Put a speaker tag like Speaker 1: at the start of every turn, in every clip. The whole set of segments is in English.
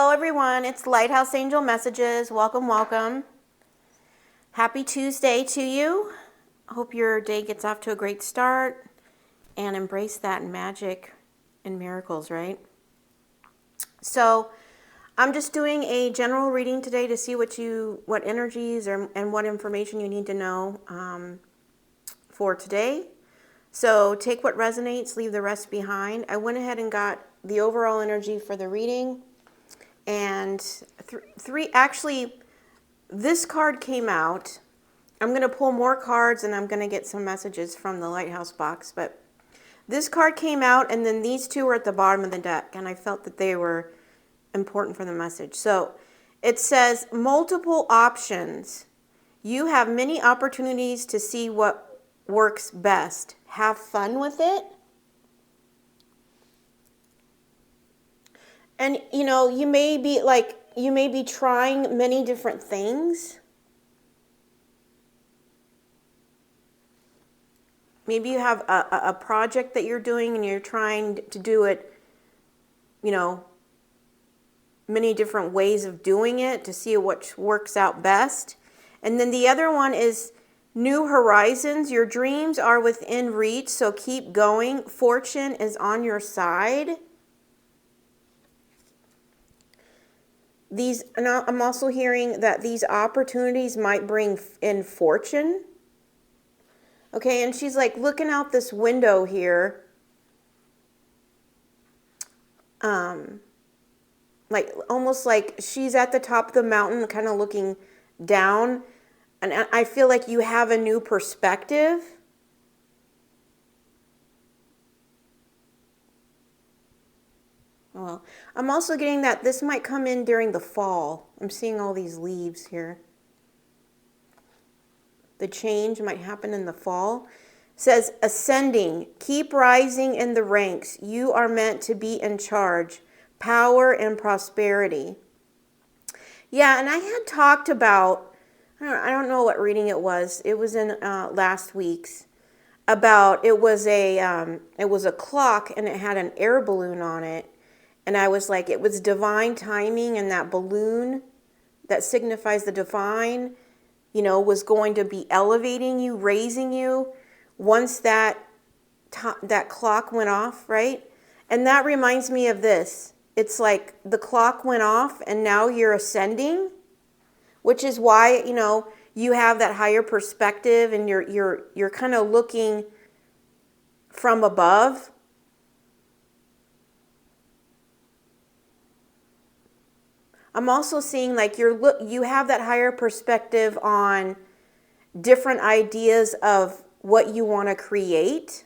Speaker 1: Hello everyone, it's Lighthouse Angel Messages. Welcome, welcome. Happy Tuesday to you. I hope your day gets off to a great start and embrace that magic and miracles, right? So I'm just doing a general reading today to see what energies and what information you need to know for today. So take what resonates, leave the rest behind. I went ahead and got the overall energy for the reading. And actually, this card came out. I'm going to pull more cards and I'm going to get some messages from the Lighthouse box. But this card came out and then these two were at the bottom of the deck. And I felt that they were important for the message. So it says, multiple options. You have many opportunities to see what works best. Have fun with it. And, you may be trying many different things. Maybe you have a project that you're doing and you're trying to do it, many different ways of doing it to see what works out best. And then the other one is new horizons. Your dreams are within reach, so keep going. Fortune is on your side. And I'm also hearing that these opportunities might bring in fortune. Okay, and she's like looking out this window here. Almost like she's at the top of the mountain, kind of looking down. And I feel like you have a new perspective. Well, I'm also getting that this might come in during the fall. I'm seeing all these leaves here. The change might happen in the fall. It says, ascending, keep rising in the ranks. You are meant to be in charge. Power and prosperity. Yeah, and I had talked about, I don't know what reading it was. It was in last week's. It was a clock and it had an air balloon on it. And I was like, it was divine timing, and that balloon that signifies the divine, was going to be elevating you, raising you once that clock went off, right? And that reminds me of this. It's like the clock went off and now you're ascending, which is why, you have that higher perspective and you're kind of looking from above. I'm also seeing like you have that higher perspective on different ideas of what you want to create.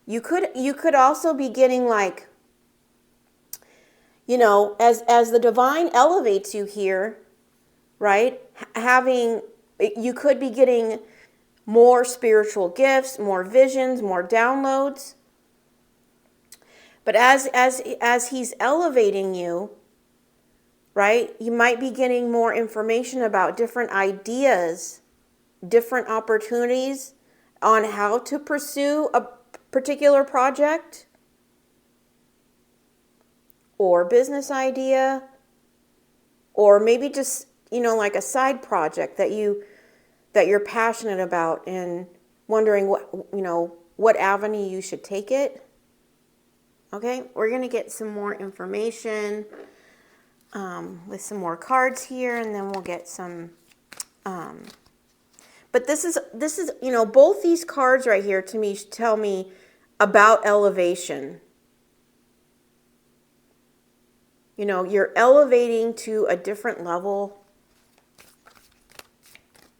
Speaker 1: You could also be getting like, as the divine elevates you here, right? You could be getting more spiritual gifts, more visions, more downloads. But as he's elevating you, right, you might be getting more information about different ideas, different opportunities on how to pursue a particular project or business idea, or maybe just, like a side project that you're passionate about and wondering what avenue you should take it. Okay, we're going to get some more information with some more cards here, and then we'll get some. But this is both these cards right here to me tell me about elevation. You're elevating to a different level,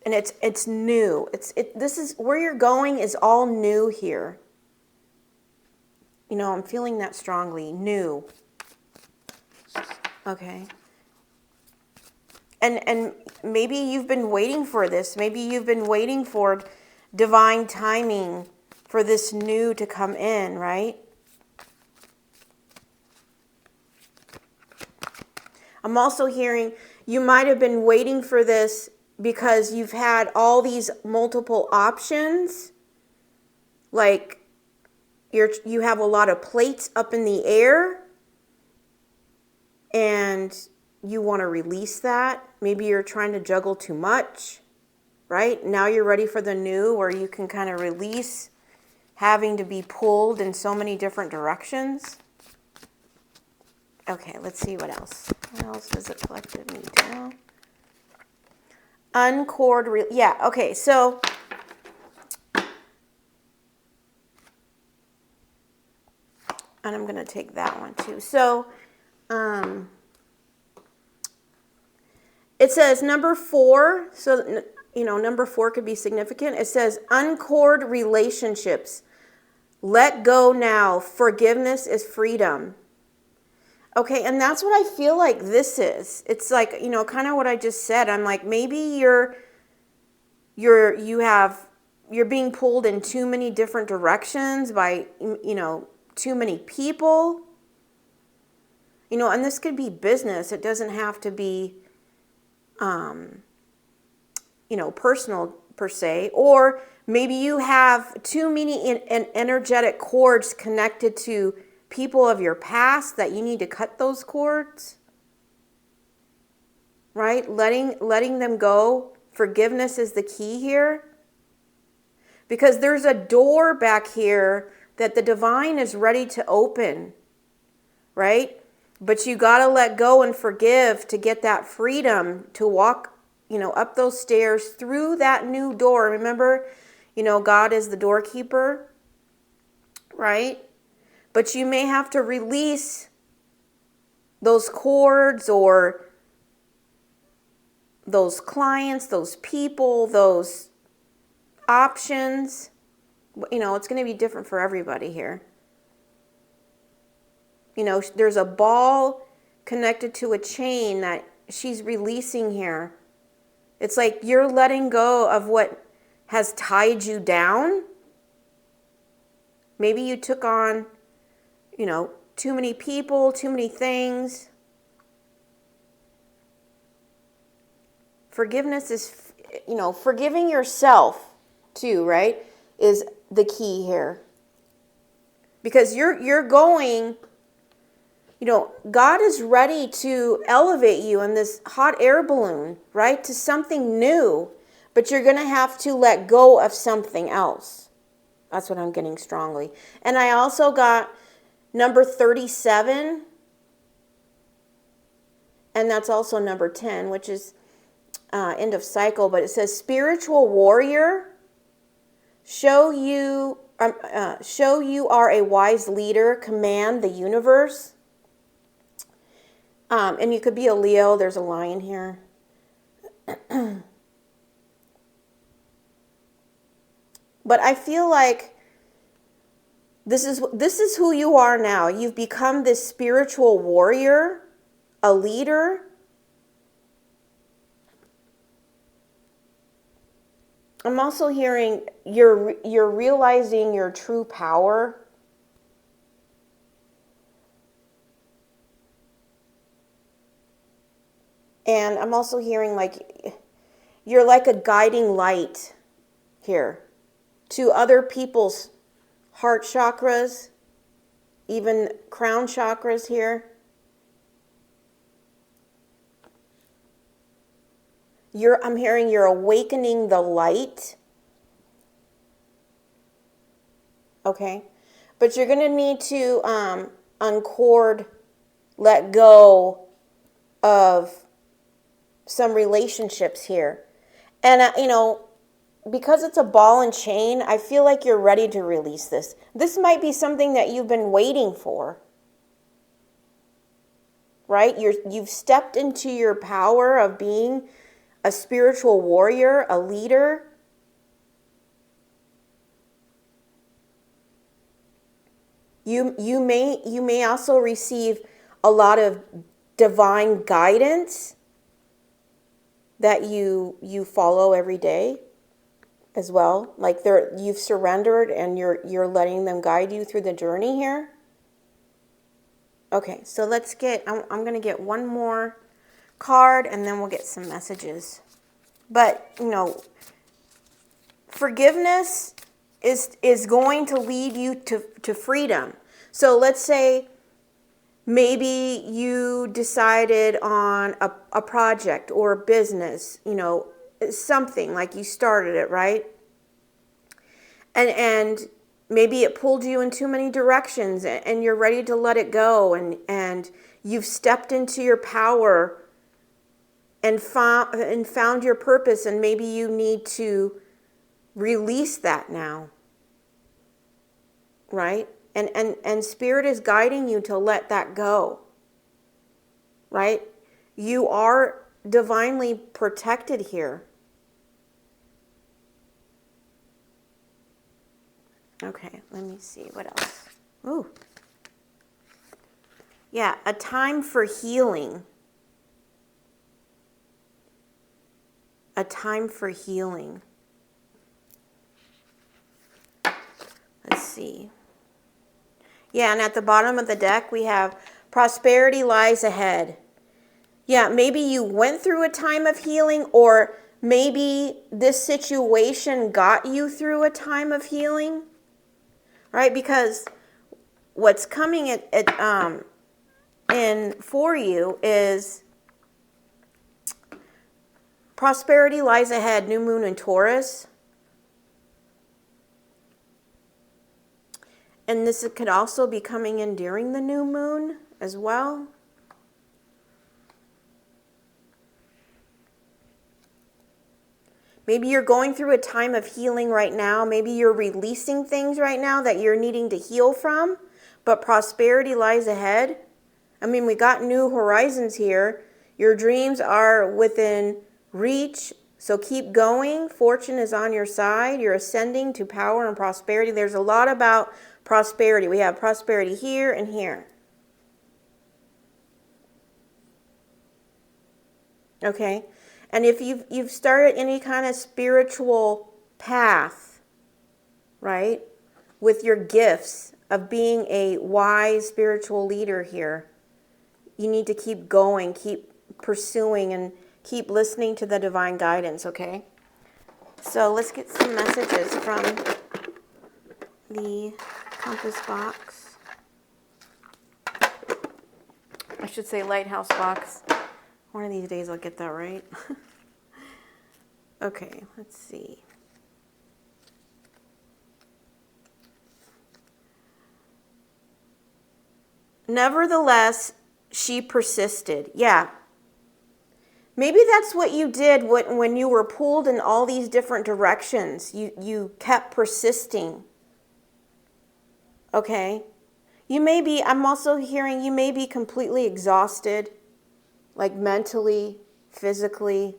Speaker 1: and it's new. This is where you're going is all new here. I'm feeling that strongly. New. Okay. And maybe you've been waiting for this. Maybe you've been waiting for divine timing for this new to come in, right? I'm also hearing you might have been waiting for this because you've had all these multiple options. Like you have a lot of plates up in the air. and you want to release that. Maybe you're trying to juggle too much, right? Now you're ready for the new, where you can kind of release having to be pulled in so many different directions. Okay, let's see what else. What else does it collective need to know? Uncord, yeah, okay, so and I'm going to take that one too. So, it says number 4, so, number 4 could be significant. It says uncord relationships. Let go now. Forgiveness is freedom. Okay, and that's what I feel like this is. It's like, kind of what I just said. I'm like, maybe you're being pulled in too many different directions by, too many people. And this could be business. It doesn't have to be, personal per se. Or maybe you have too many energetic cords connected to people of your past that you need to cut those cords, right? Letting them go. Forgiveness is the key here, because there's a door back here that the divine is ready to open, right? But you got to let go and forgive to get that freedom to walk, up those stairs through that new door. Remember, God is the doorkeeper, right? But you may have to release those cords or those clients, those people, those options. It's going to be different for everybody here. There's a ball connected to a chain that she's releasing here. It's like you're letting go of what has tied you down. Maybe you took on, too many people, too many things. Forgiveness is, forgiving yourself too, right, is the key here. Because you're going, God is ready to elevate you in this hot air balloon, right, to something new. But you're going to have to let go of something else. That's what I'm getting strongly. And I also got number 37. And that's also number 10, which is end of cycle. But it says, spiritual warrior, show you are a wise leader, command the universe. And you could be a Leo. There's a lion here. But I feel like this is who you are now. You've become this spiritual warrior, a leader. I'm also hearing you're realizing your true power. And I'm also hearing like you're like a guiding light here to other people's heart chakras, even crown chakras here. I'm hearing you're awakening the light. Okay? But you're going to need to uncord, let go of some relationships here. And, because it's a ball and chain, I feel like you're ready to release this. This might be something that you've been waiting for. Right? You've stepped into your power of being a spiritual warrior, a leader. You may also receive a lot of divine guidance that you follow every day as well. Like you've surrendered and you're letting them guide you through the journey here. Okay, so I'm going to get one more card and then we'll get some messages. But, forgiveness is going to lead you to freedom. So let's say Maybe you decided on a project or a business, something like you started it, right? And maybe it pulled you in too many directions and you're ready to let it go, and you've stepped into your power and found your purpose, and maybe you need to release that now, right? And Spirit is guiding you to let that go, right? You are divinely protected here. Okay, let me see what else. Ooh. Yeah, a time for healing. A time for healing. Let's see. Yeah, and at the bottom of the deck, we have prosperity lies ahead. Yeah, maybe you went through a time of healing, or maybe this situation got you through a time of healing, right? Because what's coming in for you is prosperity lies ahead, new moon in Taurus. And this could also be coming in during the new moon as well. Maybe you're going through a time of healing right now. Maybe you're releasing things right now that you're needing to heal from, but prosperity lies ahead. I mean, we got new horizons here. Your dreams are within reach, so keep going. Fortune is on your side. You're ascending to power and prosperity. There's a lot about prosperity. We have prosperity here and here. Okay? And if you've started any kind of spiritual path, right, with your gifts of being a wise spiritual leader here, you need to keep going, keep pursuing, and keep listening to the divine guidance, okay? So let's get some messages from the compass box. I should say lighthouse box. One of these days I'll get that right. Okay, let's see. Nevertheless, she persisted. Yeah. Maybe that's what you did when you were pulled in all these different directions. You kept persisting. Okay? I'm also hearing you may be completely exhausted, like mentally, physically,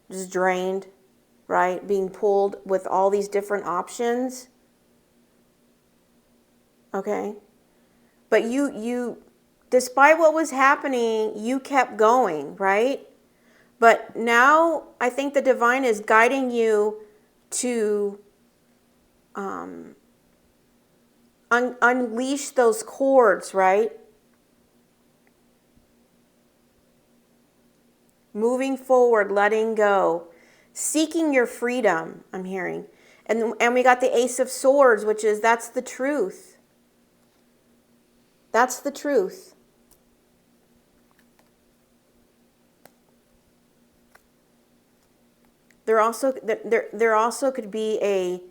Speaker 1: just drained, right? Being pulled with all these different options. Okay? But you despite what was happening, you kept going, right? But now I think the divine is guiding you to unleash those cords, right? Moving forward, letting go, seeking your freedom, I'm hearing. And we got the Ace of Swords, which is, that's the truth. That's the truth. There also could be a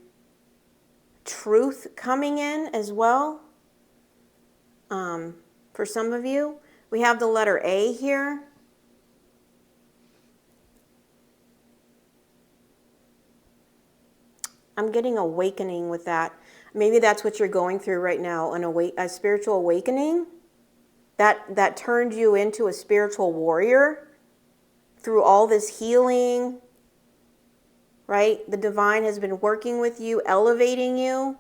Speaker 1: truth coming in as well. For some of you, we have the letter A here. I'm getting awakening with that. Maybe that's what you're going through right now, a spiritual awakening that turned you into a spiritual warrior through all this healing, right? The divine has been working with you, elevating you,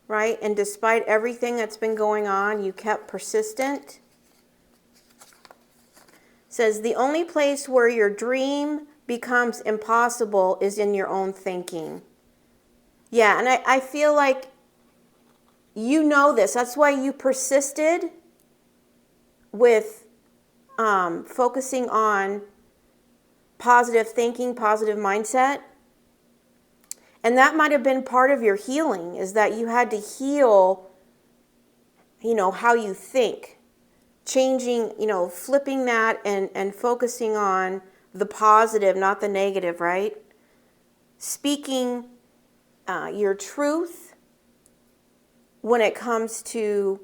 Speaker 1: right? And despite everything that's been going on, you kept persistent. It says, the only place where your dream becomes impossible is in your own thinking. Yeah, and I feel like you know this. That's why you persisted with focusing on positive thinking, positive mindset. And that might have been part of your healing, is that you had to heal, how you think. changing, flipping that and focusing on the positive, not the negative, right? Speaking your truth when it comes to,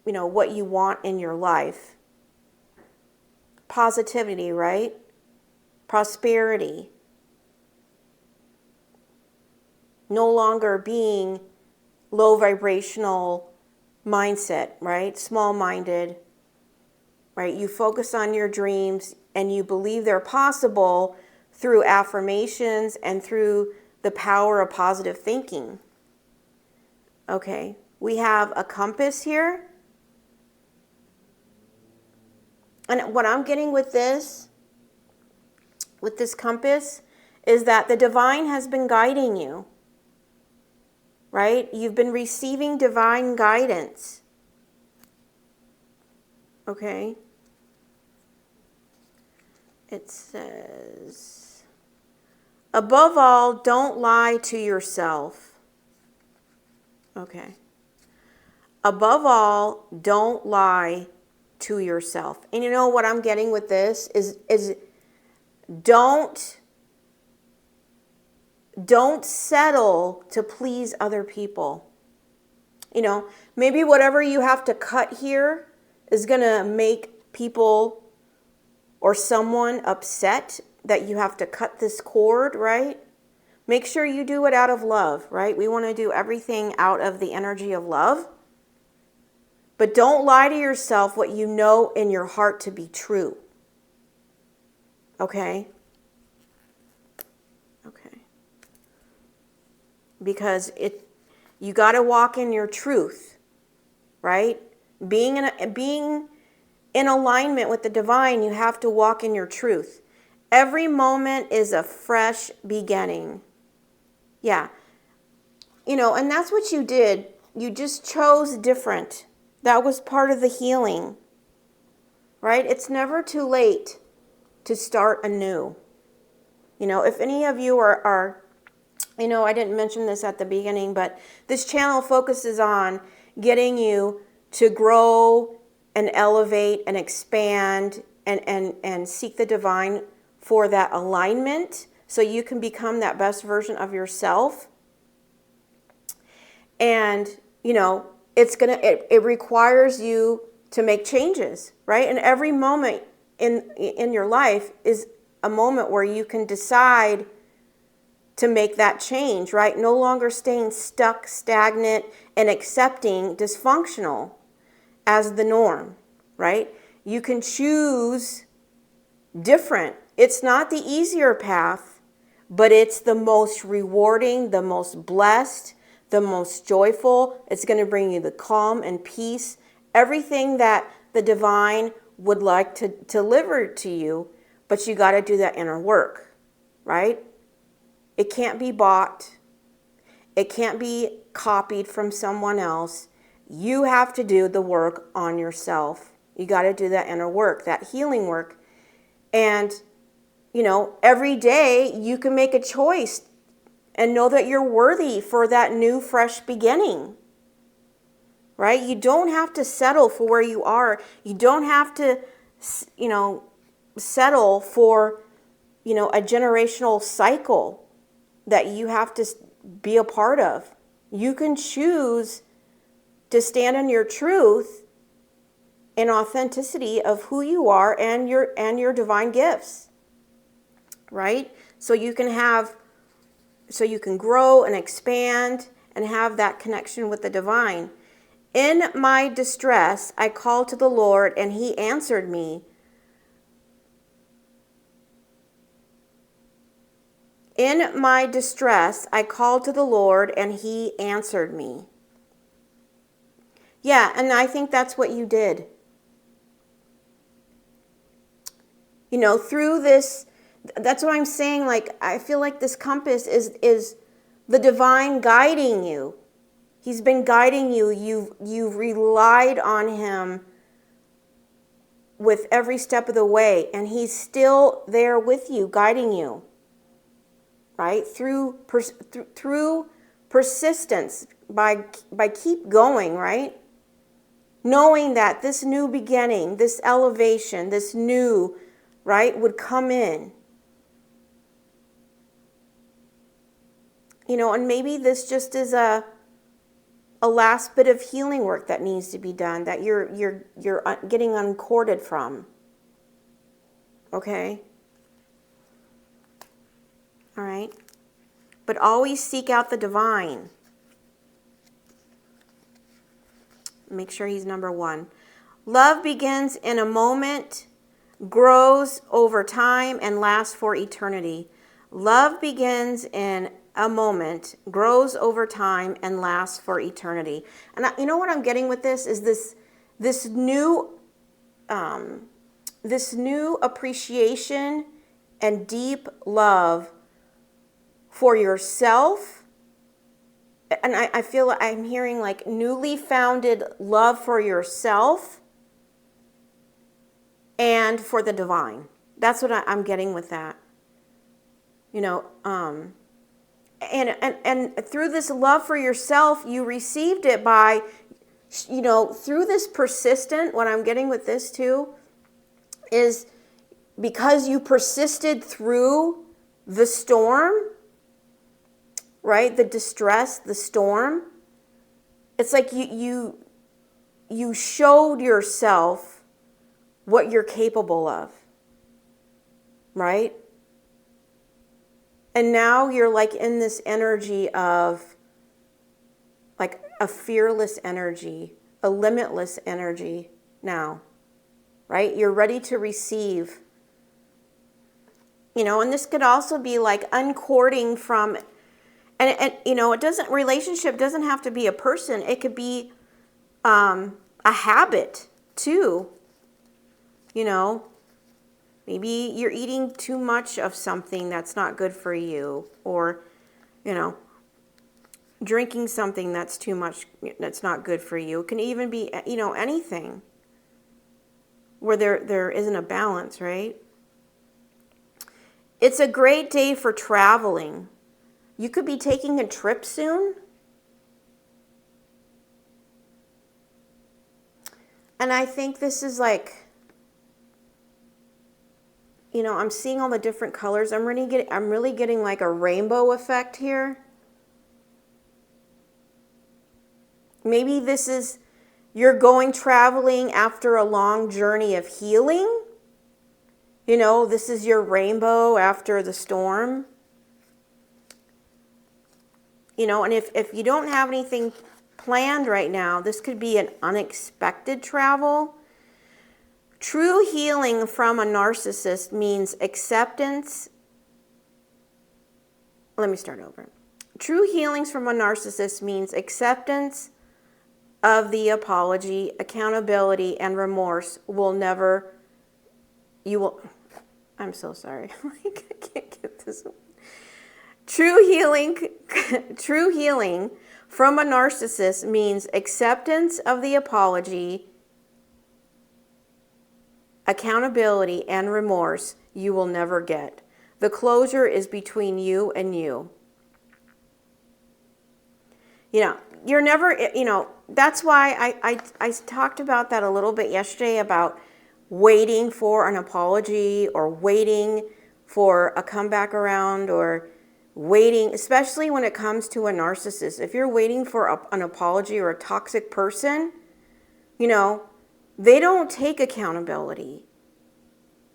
Speaker 1: what you want in your life. Positivity, right? Prosperity. No longer being low vibrational mindset, right? Small-minded, right? You focus on your dreams and you believe they're possible through affirmations and through the power of positive thinking. Okay, we have a compass here. And what I'm getting with this compass, is that the divine has been guiding you, right? You've been receiving divine guidance. Okay? It says, above all, don't lie to yourself. Okay. Above all, don't lie to yourself. And you know what I'm getting with this is don't settle to please other people. Maybe whatever you have to cut here is going to make people or someone upset that you have to cut this cord, right? Make sure you do it out of love, right? We want to do everything out of the energy of love. But don't lie to yourself what you know in your heart to be true. Okay? Okay. Because you got to walk in your truth, right? Being in alignment with the divine, you have to walk in your truth. Every moment is a fresh beginning. Yeah. And that's what you did. You just chose different. That was part of the healing, right? It's never too late to start anew. If any of you are I didn't mention this at the beginning, but this channel focuses on getting to grow and elevate and expand and seek the divine for that alignment so you can become that best version of yourself. And, it requires you to make changes, right? And every moment in your life is a moment where you can decide to make that change, right? No longer staying stuck, stagnant, and accepting dysfunctional as the norm, right? You can choose different. It's not the easier path, but it's the most rewarding, the most blessed, the most joyful. It's going to bring you the calm and peace, everything that the divine would like to deliver to you, but you got to do that inner work, right? It can't be bought. It can't be copied from someone else. You have to do the work on yourself. You got to do that inner work, that healing work. And, every day you can make a choice and know that you're worthy for that new, fresh beginning, right? You don't have to settle for where you are. You don't have to, settle for, a generational cycle that you have to be a part of. You can choose to stand in your truth and authenticity of who you are and your divine gifts, right? So you can grow and expand and have that connection with the divine. In my distress, I called to the Lord and he answered me. In my distress, I called to the Lord and he answered me. Yeah, and I think that's what you did. Through this, that's what I'm saying. Like, I feel like this compass is the divine guiding you. He's been guiding you. You've relied on him with every step of the way, and he's still there with you, guiding you. Right? Through persistence, by keep going, right? knowing that this new beginning, this elevation, this new, right, would come in. You know, and maybe this just is a last bit of healing work that needs to be done, that you're getting uncorded from. Okay? All right? But always seek out the divine. Make sure he's number one. Love begins in a moment, grows over time, and lasts for eternity. Love begins in a moment, grows over time, and lasts for eternity. And you know what I'm getting with this is this new appreciation and deep love for yourself. And I feel like I'm hearing like newly founded love for yourself and for the divine. That's what I'm getting with that. You know, and through this love for yourself, you received it by, you know, through this persistent, what I'm getting with this too, is because you persisted through the storm, right? The distress, the storm. It's like you showed yourself what you're capable of, right? And now you're like in this energy of like a fearless energy, a limitless energy now, right? You're ready to receive, you know, and this could also be like uncording from, and you know, relationship doesn't have to be a person. It could be a habit too, you know. Maybe you're eating too much of something that's not good for you, or, you know, drinking something that's too much, that's not good for you. It can even be, you know, anything where there isn't a balance, right? It's a great day for traveling. You could be taking a trip soon. And I think this is like, you know, I'm seeing all the different colors. I'm really getting like a rainbow effect here. Maybe this is, you're going traveling after a long journey of healing. You know, this is your rainbow after the storm. You know, and if you don't have anything planned right now, this could be an unexpected travel. True healing from a narcissist means acceptance. Let me start over. True healings from a narcissist means acceptance of the apology, accountability, and remorse I'm so sorry. I can't get this one. True healing from a narcissist means acceptance of the apology, accountability, and remorse you will never get. The closure is between you and you. You know, you're never, you know, that's why I talked about that a little bit yesterday about waiting for an apology or waiting for a comeback around or waiting, especially when it comes to a narcissist. If you're waiting for an apology or a toxic person, you know, they don't take accountability.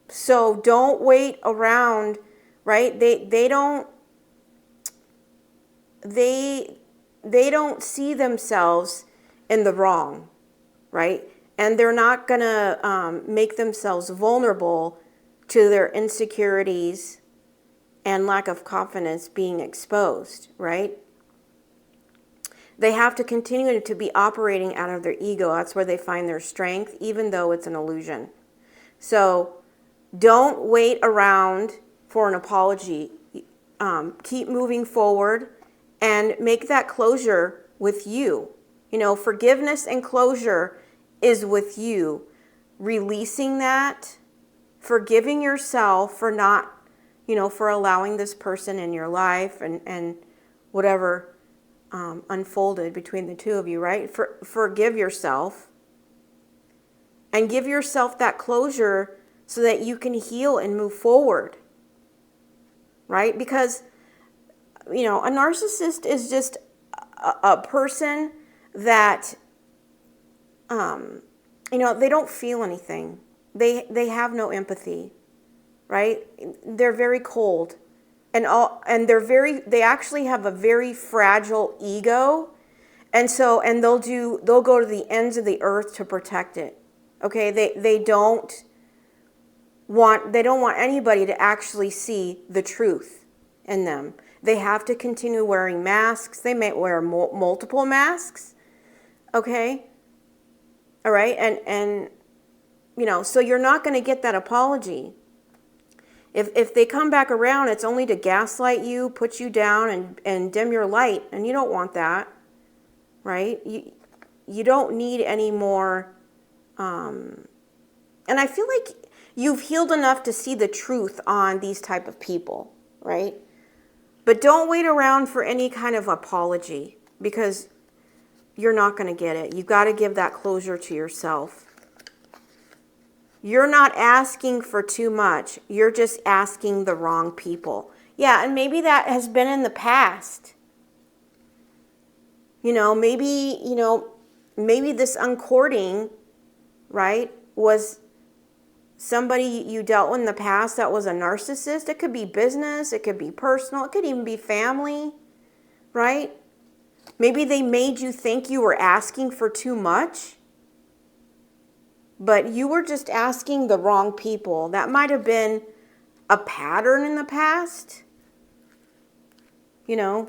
Speaker 1: So don't wait around, right? They don't see themselves in the wrong, right? And they're not going to make themselves vulnerable to their insecurities and lack of confidence being exposed, right? They have to continue to be operating out of their ego. That's where they find their strength, even though it's an illusion. So don't wait around for an apology. Keep moving forward and make that closure with you. You know, forgiveness and closure is with you. Releasing that, forgiving yourself for not, you know, for allowing this person in your life and whatever unfolded between the two of you, right? Forgive yourself, and give yourself that closure so that you can heal and move forward, right? Because, a narcissist is just a person that, they don't feel anything. They have no empathy, right? They're very cold, and they actually have a very fragile ego, and they'll go to the ends of the earth to protect it. Okay, they don't want anybody to actually see the truth in them. They have to continue wearing masks. They may wear multiple masks. Okay, all right, and so you're not going to get that apology. If they come back around, it's only to gaslight you, put you down, and dim your light, and you don't want that, right? You don't need any more. And I feel like you've healed enough to see the truth on these type of people, right? But don't wait around for any kind of apology, because you're not going to get it. You've got to give that closure to yourself. You're not asking for too much. You're just asking the wrong people. Yeah, and maybe that has been in the past. Maybe this uncourting, right, was somebody you dealt with in the past that was a narcissist. It could be business, it could be personal, it could even be family, right? Maybe they made you think you were asking for too much, but you were just asking the wrong people. That might have been a pattern in the past. You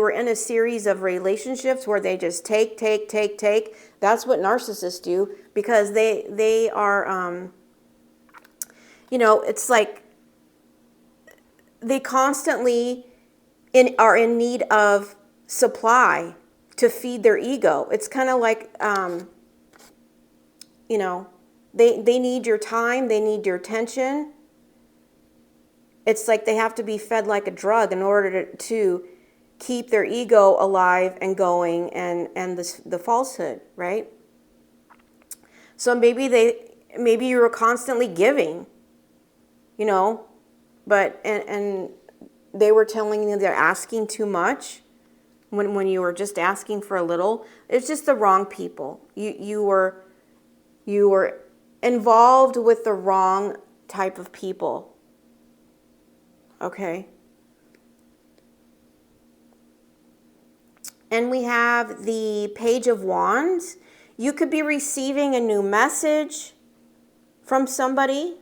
Speaker 1: were in a series of relationships where they just take. That's what narcissists do, because they are, it's like they constantly are in need of supply to feed their ego. It's kind of like, they need your time, they need your attention. It's like they have to be fed like a drug in order to keep their ego alive and going, and the falsehood, right? So maybe you were constantly giving, but and they were telling you they're asking too much when you were just asking for a little. It's just the wrong people. You were involved with the wrong type of people. Okay. And we have the Page of Wands. You could be receiving a new message from somebody.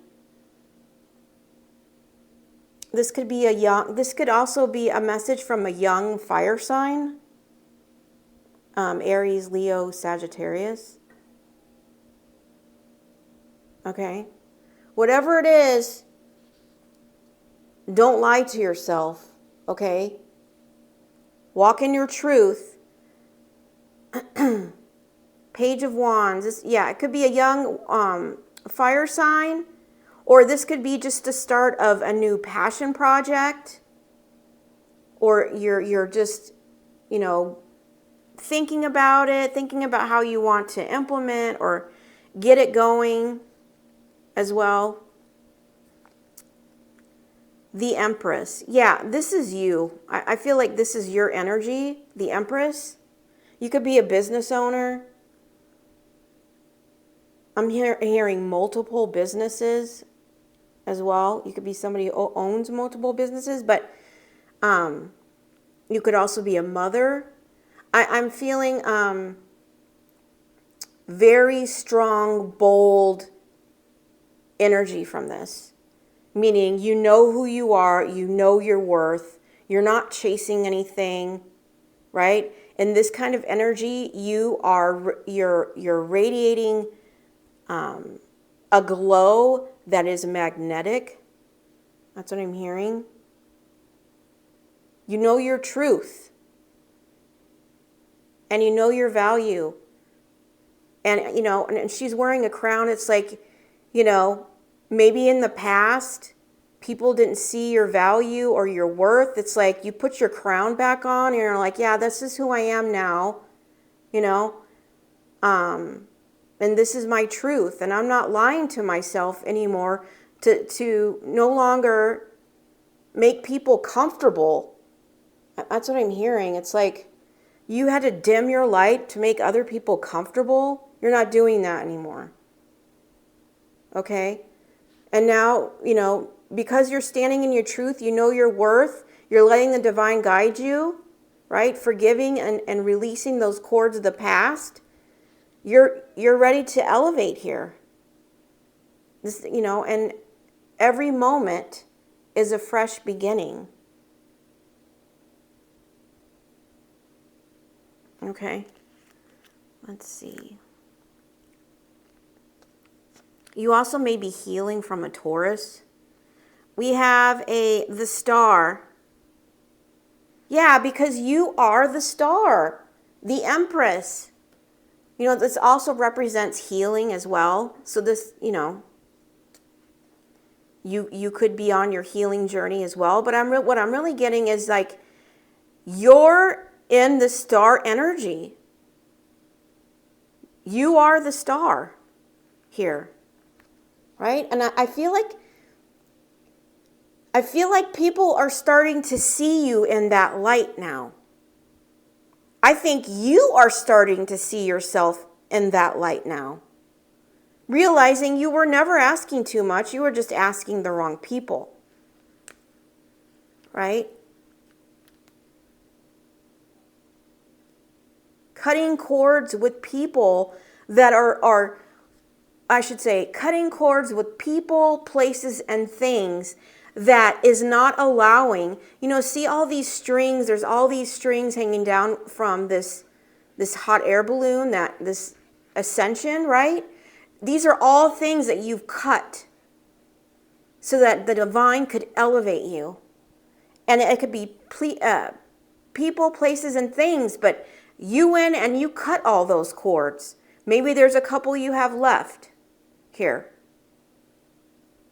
Speaker 1: This could also be a message from a young fire sign. Aries, Leo, Sagittarius. Okay. Whatever it is, don't lie to yourself. Okay. Walk in your truth. Page of Wands. It could be a young fire sign, or this could be just the start of a new passion project, or you're just, thinking about how you want to implement or get it going as well. The Empress. Yeah, this is you. I feel like this is your energy, the Empress. You could be a business owner. I'm hearing multiple businesses as well. You could be somebody who owns multiple businesses, but you could also be a mother. I'm feeling very strong, bold energy from this. Meaning, you know who you are, you know your worth, you're not chasing anything, right? In this kind of energy, you're radiating a glow that is magnetic. That's what I'm hearing. You know your truth, and you know your value. And and she's wearing a crown. It's like, maybe in the past, people didn't see your value or your worth. It's like you put your crown back on and you're like, yeah, this is who I am now. And this is my truth, and I'm not lying to myself anymore to no longer make people comfortable. That's what I'm hearing. It's like you had to dim your light to make other people comfortable. You're not doing that anymore. Okay? And now, because you're standing in your truth, you know your worth, you're letting the divine guide you, right? Forgiving and releasing those cords of the past. You're ready to elevate here. This, and every moment is a fresh beginning. Okay. Let's see. You also may be healing from a Taurus. We have the star. Yeah, because you are the star, the Empress. This also represents healing as well. So this, you could be on your healing journey as well. But what I'm really getting is like, you're in the star energy. You are the star here, right? And I feel like people are starting to see you in that light now. I think you are starting to see yourself in that light now. Realizing you were never asking too much, you were just asking the wrong people. Right? Cutting cords with people that are cutting cords with people, places, and things that is not allowing, see all these strings, there's all these strings hanging down from this hot air balloon, this ascension, right? These are all things that you've cut so that the divine could elevate you. And it could be people, places, and things, but you went and you cut all those cords. Maybe there's a couple you have left here.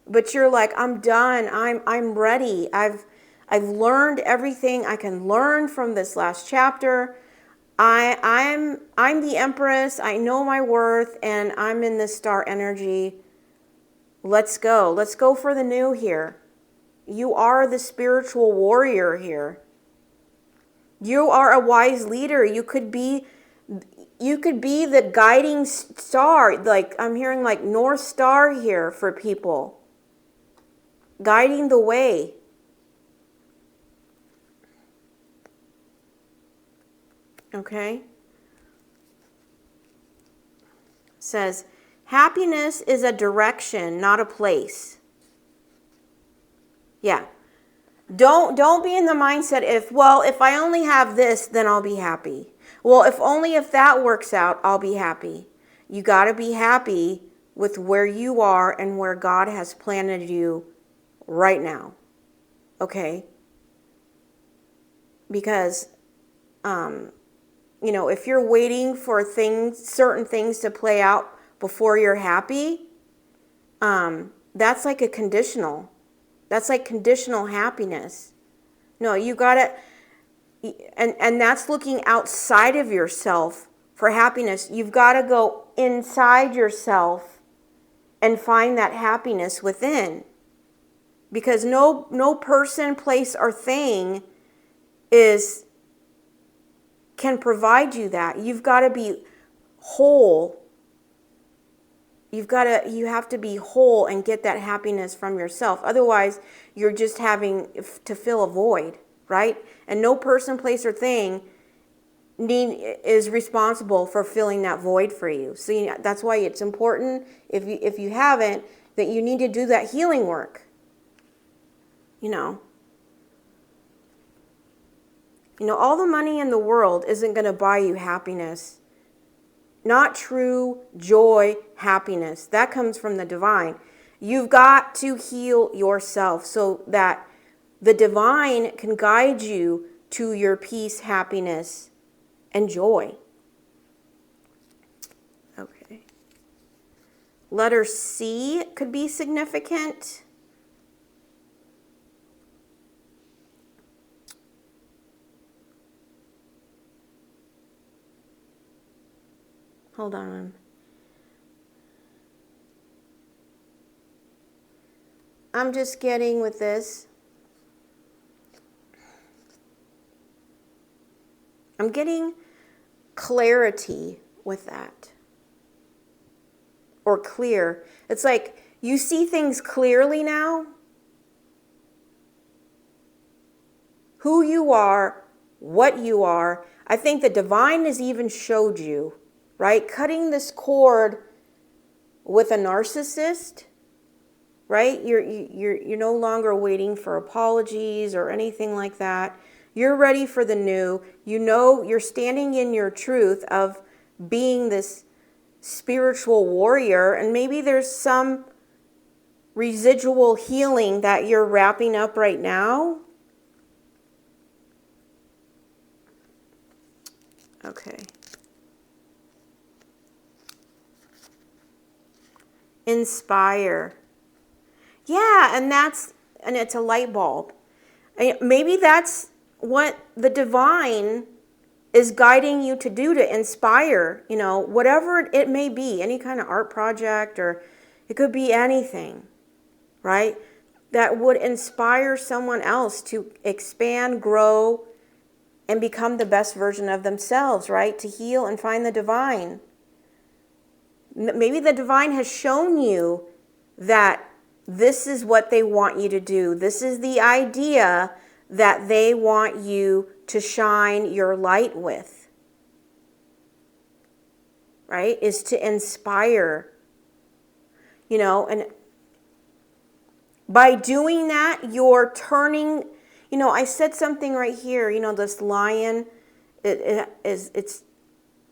Speaker 1: But you're like, I'm done. I'm ready. I've learned everything I can learn from this last chapter. I'm the Empress. I know my worth, and I'm in this star energy. Let's go. Let's go for the new here. You are the spiritual warrior here. You are a wise leader. You could be the guiding star. Like I'm hearing like North Star here for people. Guiding the way. Okay? Says, happiness is a direction, not a place. Yeah. Don't be in the mindset if I only have this, then I'll be happy. Well, if that works out, I'll be happy. You got to be happy with where you are and where God has planted you right now. Okay? Because, if you're waiting for certain things to play out before you're happy, that's like a conditional. That's like conditional happiness. No, you gotta, and that's looking outside of yourself for happiness. You've got to go inside yourself and find that happiness within. Because no person, place, or thing can provide you that. You've got to be whole. You have to be whole and get that happiness from yourself. Otherwise, you're just having to fill a void, right? And no person, place, or thing is responsible for filling that void for you. So that's why it's important, if you haven't, that you need to do that healing work. All the money in the world isn't going to buy you happiness. Not true joy, happiness. That comes from the divine. You've got to heal yourself so that the divine can guide you to your peace, happiness, and joy. Okay. Letter C could be significant. hold on. I'm just getting with this. I'm getting clarity with that. Or clear. It's like you see things clearly now. Who you are, what you are. I think the divine has even showed you, right? Cutting this cord with a narcissist, right? You're no longer waiting for apologies or anything like that. You're ready for the new. You know you're standing in your truth of being this spiritual warrior, and maybe there's some residual healing that you're wrapping up right now. Okay. Inspire. Yeah, and it's a light bulb. Maybe that's what the divine is guiding you to do, to inspire, whatever it may be, any kind of art project, or it could be anything, right? That would inspire someone else to expand, grow, and become the best version of themselves, right? To heal and find the divine. Maybe the divine has shown you that this is what they want you to do. This is the idea that they want you to shine your light with, right? Is to inspire, and by doing that, you're turning, I said something right here, this lion, it's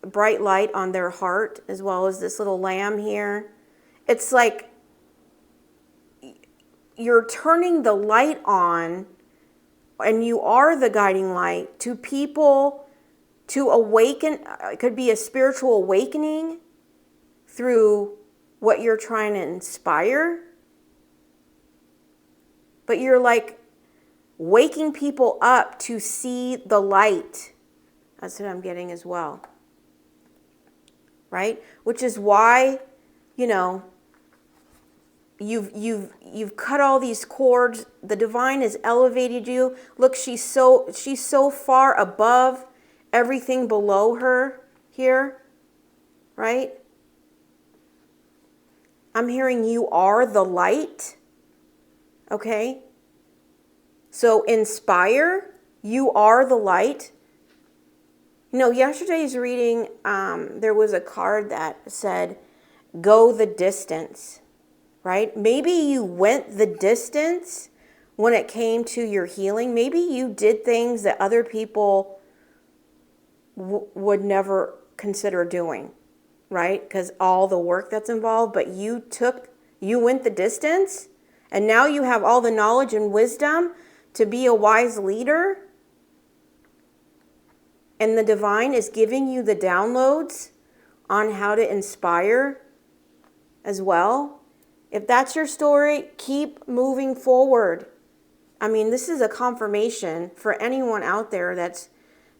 Speaker 1: bright light on their heart, as well as this little lamb here. It's like you're turning the light on, and you are the guiding light to people to awaken. It could be a spiritual awakening through what you're trying to inspire. But you're like waking people up to see the light. That's what I'm getting as well. Right? Which is why, you've cut all these cords. The divine has elevated you. Look, she's so far above everything below her here, right? I'm hearing you are the light. Okay? So inspire, you are the light. Yesterday's reading, there was a card that said, go the distance. Right? Maybe you went the distance when it came to your healing. Maybe you did things that other people would never consider doing, right? Because all the work that's involved, but you went the distance, and now you have all the knowledge and wisdom to be a wise leader. And the divine is giving you the downloads on how to inspire as well. If that's your story, keep moving forward. I mean, this is a confirmation for anyone out there that's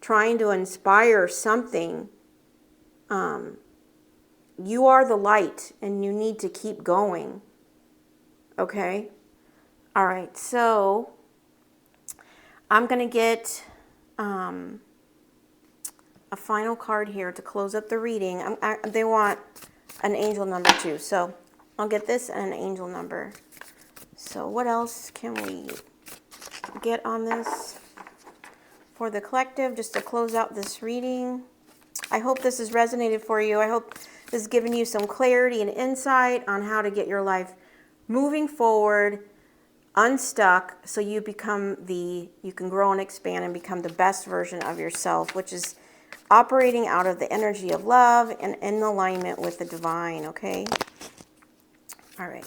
Speaker 1: trying to inspire something. You are the light, and you need to keep going. Okay? All right, so I'm going to get a final card here to close up the reading. They want an angel number too, so I'll get this and an angel number. So what else can we get on this for the collective, just to close out this reading? I hope this has resonated for you. I hope this has given you some clarity and insight on how to get your life moving forward, unstuck, so you can grow and expand and become the best version of yourself, which is operating out of the energy of love and in alignment with the divine, okay? All right.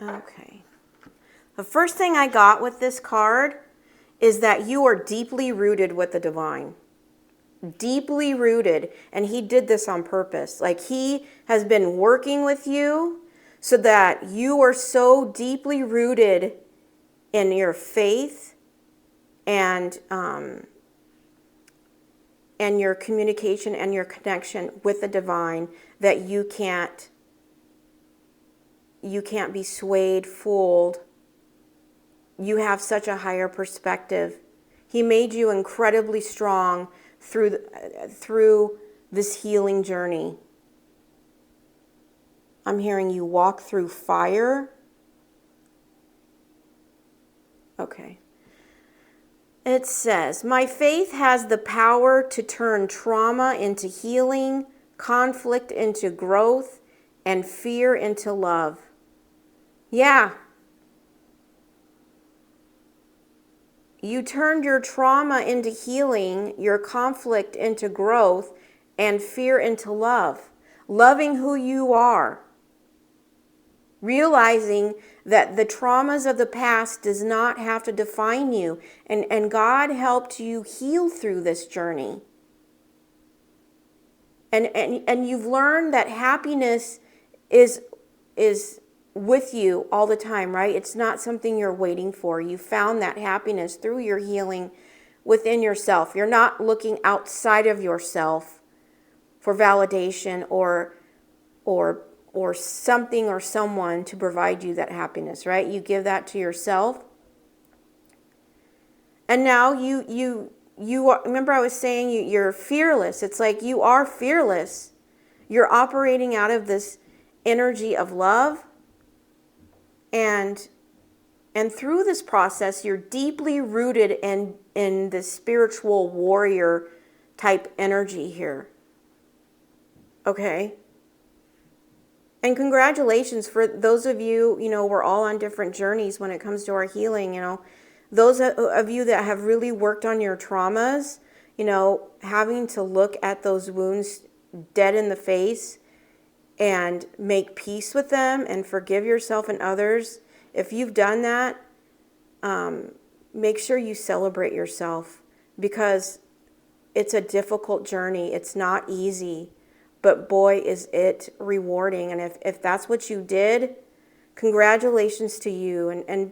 Speaker 1: Okay. The first thing I got with this card is that you are deeply rooted with the divine. Deeply rooted. And he did this on purpose. Like, he has been working with you so that you are so deeply rooted in your faith and your communication and your connection with the divine, that you can't be swayed, fooled. You have such a higher perspective. He made you incredibly strong through this healing journey. I'm hearing you walk through fire. Okay. It says, my faith has the power to turn trauma into healing, conflict into growth, and fear into love. Yeah. You turned your trauma into healing, your conflict into growth, and fear into love. Loving who you are. Realizing that the traumas of the past does not have to define you. And God helped you heal through this journey. And you've learned that happiness is with you all the time, right? It's not something you're waiting for. You found that happiness through your healing within yourself. You're not looking outside of yourself for validation or something or someone to provide you that happiness, right? You give that to yourself. And now you are, remember I was saying you're fearless. It's like you are fearless. You're operating out of this energy of love. And through this process, you're deeply rooted in the spiritual warrior type energy here. Okay? And congratulations for those of you, we're all on different journeys when it comes to our healing, Those of you that have really worked on your traumas, having to look at those wounds dead in the face and make peace with them and forgive yourself and others. If you've done that, make sure you celebrate yourself, because it's a difficult journey. It's not easy, but boy, is it rewarding. And if that's what you did, congratulations to you, and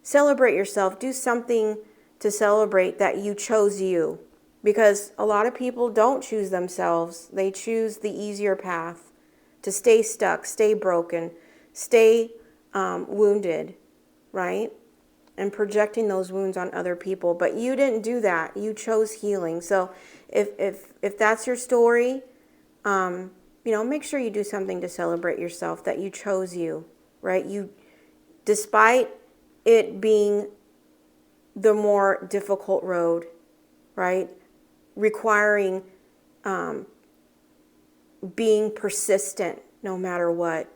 Speaker 1: celebrate yourself. Do something to celebrate that you chose you, because a lot of people don't choose themselves. They choose the easier path to stay stuck, stay broken, stay wounded, right? And projecting those wounds on other people. But you didn't do that. You chose healing. So if that's your story, make sure you do something to celebrate yourself, that you chose you, right? Despite it being the more difficult road, right? Requiring being persistent no matter what.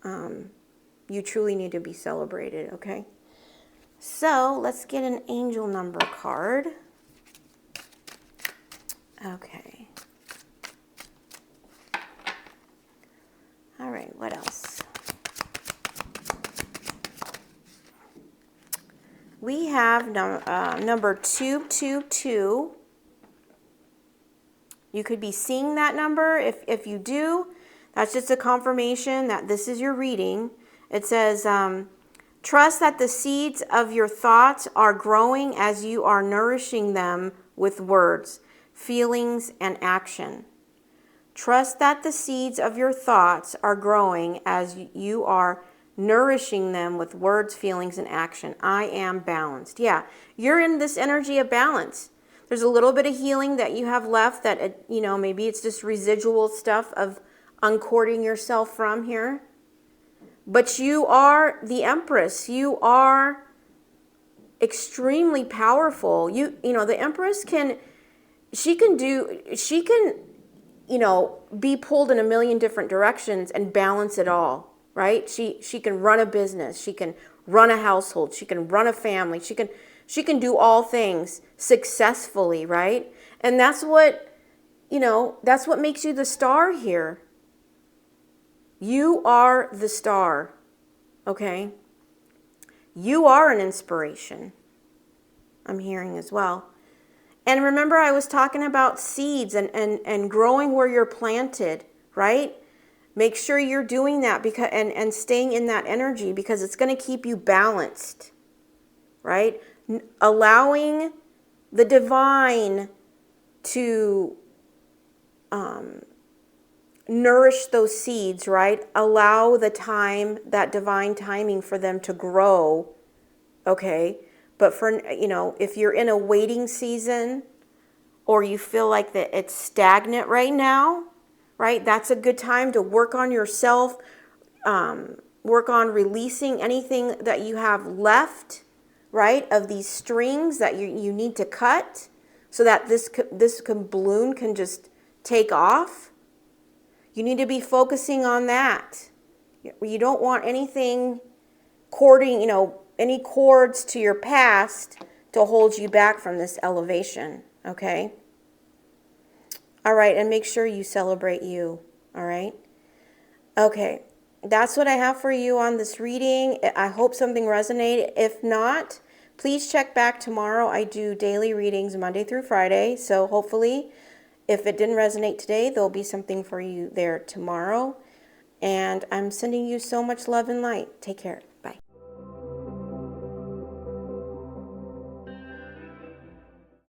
Speaker 1: You truly need to be celebrated, okay? So let's get an angel number card. Okay. All right, what else? We have number 222. You could be seeing that number. If you do, that's just a confirmation that this is your reading. It says, trust that the seeds of your thoughts are growing as you are nourishing them with words, feelings, and action. Trust that the seeds of your thoughts are growing as you are nourishing them with words, feelings, and action. I am balanced. Yeah, you're in this energy of balance. There's a little bit of healing that you have left that, maybe it's just residual stuff of uncording yourself from here. But you are the Empress. You are extremely powerful. The Empress can be pulled in a million different directions and balance it all, right? She can run a business. She can run a household. She can run a family. She can do all things successfully, right? And that's what makes you the star here. You are the star, okay? You are an inspiration, I'm hearing as well. And remember, I was talking about seeds and growing where you're planted, right? Make sure you're doing that and staying in that energy, because it's going to keep you balanced. right? Allowing the divine to nourish those seeds, right? Allow the time, that divine timing for them to grow, okay? But for, if you're in a waiting season or you feel like that it's stagnant right now, right? That's a good time to work on yourself, work on releasing anything that you have left, right? Of these strings that you need to cut so that this balloon can just take off. You need to be focusing on that. You don't want anything cording, any cords to your past to hold you back from this elevation, okay? All right, and make sure you celebrate you, all right? Okay, that's what I have for you on this reading. I hope something resonated. If not, please check back tomorrow. I do daily readings Monday through Friday, so hopefully if it didn't resonate today, there'll be something for you there tomorrow. And I'm sending you so much love and light. Take care.